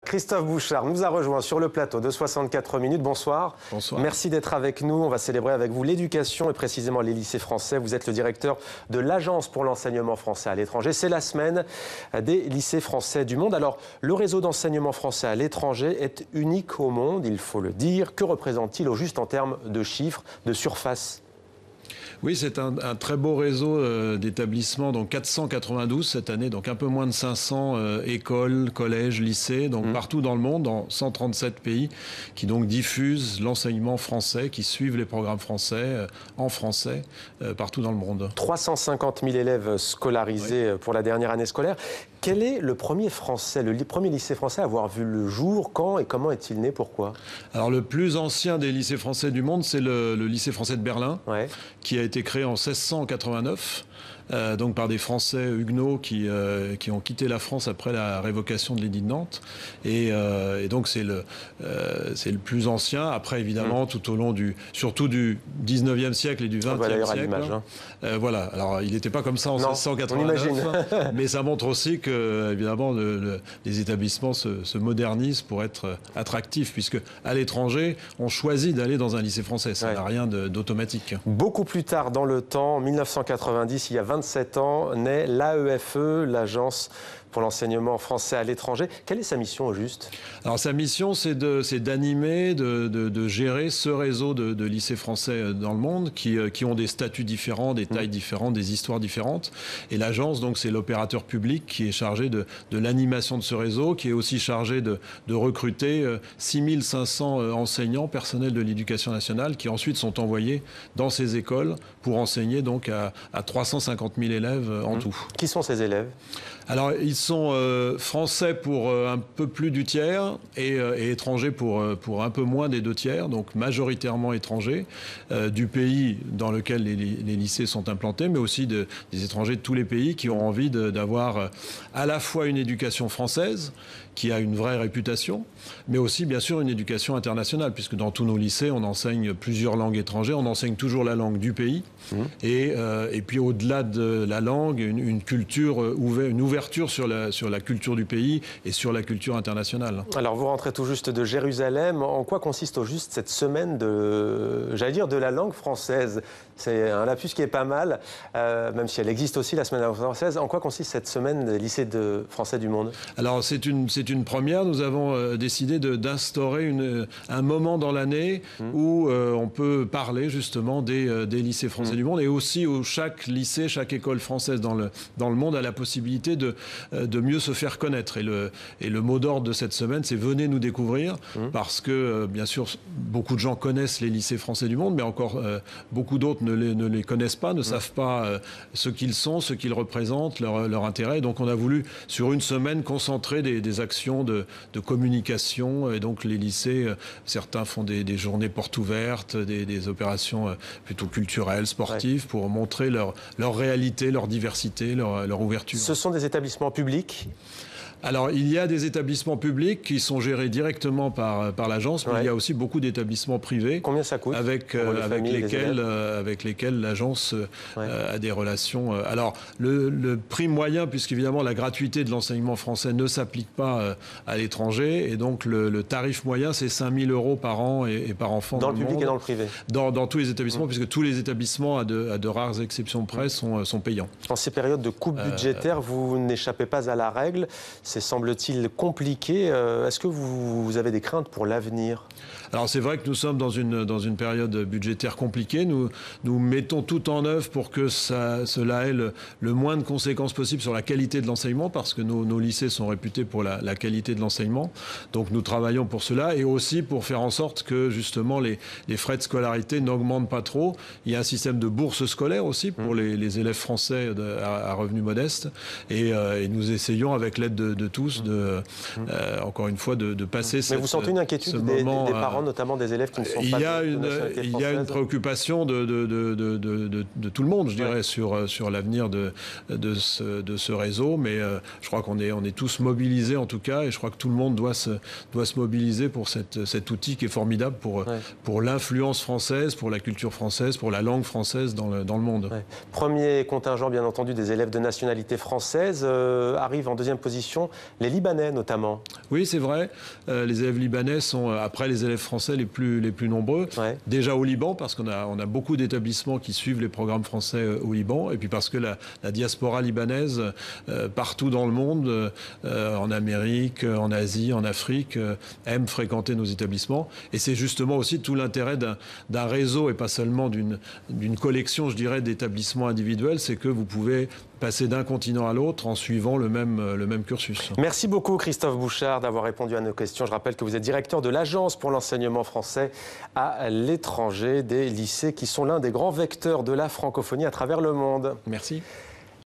Christophe Bouchard nous a rejoint sur le plateau de 64 minutes. Bonsoir. Bonsoir. Merci d'être avec nous. On va célébrer avec vous l'éducation et précisément les lycées français. Vous êtes le directeur de l'Agence pour l'enseignement français à l'étranger. C'est la semaine des lycées français du monde. Alors, le réseau d'enseignement français à l'étranger est unique au monde, il faut le dire. Que représente-t-il au juste en termes de chiffres, de surface ? Oui, c'est un très beau réseau d'établissements, donc 492 cette année, donc un peu moins de 500 écoles, collèges, lycées, donc partout dans le monde, dans 137 pays, qui donc diffusent l'enseignement français, qui suivent les programmes français, en français, partout dans le monde. 350 000 élèves scolarisés pour la dernière année scolaire. Quel est le premier français, le premier lycée français à avoir vu le jour? Quand et comment est-il né? Pourquoi? Alors le plus ancien des lycées français du monde, c'est le lycée français de Berlin, qui a été créé en 1689. Donc par des Français huguenots qui ont quitté la France après la révocation de l'édit de Nantes. Et donc c'est le plus ancien. Après, évidemment, tout au long surtout du 19e siècle et du 20e siècle. Voilà. Alors, il n'était pas comme ça en 1689. Mais ça montre aussi que, évidemment, les établissements se modernisent pour être attractifs, puisque à l'étranger, on choisit d'aller dans un lycée français. Ça n'a rien d'automatique. Beaucoup plus tard dans le temps, en 1990, il y a 27 ans, naît l'AEFE, l'Agence pour l'enseignement français à l'étranger. Quelle est sa mission au juste? Alors sa mission, c'est d'animer, de gérer ce réseau de lycées français dans le monde qui ont des statuts différents, des tailles différentes, des histoires différentes. Et l'agence, donc, c'est l'opérateur public qui est chargé de l'animation de ce réseau, qui est aussi chargé de recruter 6500 enseignants, personnels de l'éducation nationale, qui ensuite sont envoyés dans ces écoles pour enseigner donc à 350 000 élèves en tout. Qui sont ces élèves? Alors, ils sont français pour un peu plus du tiers et étrangers pour un peu moins des 2 tiers, donc majoritairement étrangers, du pays dans lequel les lycées sont implantés, mais aussi des étrangers de tous les pays qui ont envie d'avoir à la fois une éducation française, qui a une vraie réputation, mais aussi, bien sûr, une éducation internationale, puisque dans tous nos lycées, on enseigne plusieurs langues étrangères, on enseigne toujours la langue du pays, et puis au-delà de la langue, une culture ouverte, une ouverture sur la culture du pays et sur la culture internationale. Alors, vous rentrez tout juste de Jérusalem. En quoi consiste au juste cette semaine de la langue française? C'est un lapsus qui est pas mal, même si elle existe aussi, la semaine de la langue française. En quoi consiste cette semaine des lycées français du monde? Alors, c'est une première. Nous avons décidé d'instaurer un moment dans l'année où on peut parler justement des lycées français du monde, et aussi où chaque lycée, chaque école française dans le monde a la possibilité de mieux se faire connaître. Et le mot d'ordre de cette semaine, c'est « Venez nous découvrir », parce que, bien sûr, beaucoup de gens connaissent les lycées français du monde, mais encore beaucoup d'autres ne les connaissent pas, ne savent pas ce qu'ils sont, ce qu'ils représentent, leur intérêt. Donc on a voulu, sur une semaine, concentrer des actions de communication. Et donc les lycées, certains font des journées portes ouvertes, des opérations plutôt culturelles, sportives, pour montrer leur réalité, leur diversité, leur ouverture. Ce sont des établissements publics? Alors, il y a des établissements publics qui sont gérés directement par l'agence, mais il y a aussi beaucoup d'établissements privés. Combien ça coûte avec lesquels l'agence a des relations. Alors, le prix moyen, puisqu'évidemment la gratuité de l'enseignement français ne s'applique pas à l'étranger, et donc le tarif moyen, c'est 5 000 € par an et par enfant. Dans le public et dans le privé? Dans tous les établissements, puisque tous les établissements, à de rares exceptions près, sont payants. En ces périodes de coupe budgétaire, vous n'échappez pas à la règle. C'est, semble-t-il, compliqué. Est-ce que vous avez des craintes pour l'avenir? Alors c'est vrai que nous sommes dans une période budgétaire compliquée. Nous mettons tout en œuvre pour que cela ait le moins de conséquences possible sur la qualité de l'enseignement, parce que nos lycées sont réputés pour la qualité de l'enseignement. Donc nous travaillons pour cela, et aussi pour faire en sorte que justement les frais de scolarité n'augmentent pas trop. Il y a un système de bourse scolaire aussi pour les élèves français à revenus modestes, et nous essayons, avec l'aide de tous, encore une fois, de passer Mais vous sentez une inquiétude des parents, notamment des élèves qui ne sont pas de nationalité française? Il y a une préoccupation de tout le monde, je dirais, sur l'avenir de ce réseau, mais je crois qu'on est tous mobilisés en tout cas, et je crois que tout le monde doit se mobiliser pour cet outil qui est formidable pour l'influence française, pour la culture française, pour la langue française dans le monde. Premier contingent, bien entendu, des élèves de nationalité française arrive en deuxième position sont les Libanais notamment. Oui, c'est vrai. Les élèves libanais sont, après les élèves français, les plus nombreux. Ouais. Déjà au Liban, parce qu'on a beaucoup d'établissements qui suivent les programmes français au Liban, et puis parce que la diaspora libanaise, partout dans le monde, en Amérique, en Asie, en Afrique, aime fréquenter nos établissements. Et c'est justement aussi tout l'intérêt d'un réseau, et pas seulement d'une collection, je dirais, d'établissements individuels, c'est que vous pouvez passer d'un continent à l'autre en suivant le même cursus. Merci beaucoup Christophe Bouchard d'avoir répondu à nos questions. Je rappelle que vous êtes directeur de l'Agence pour l'enseignement français à l'étranger, des lycées qui sont l'un des grands vecteurs de la francophonie à travers le monde. Merci.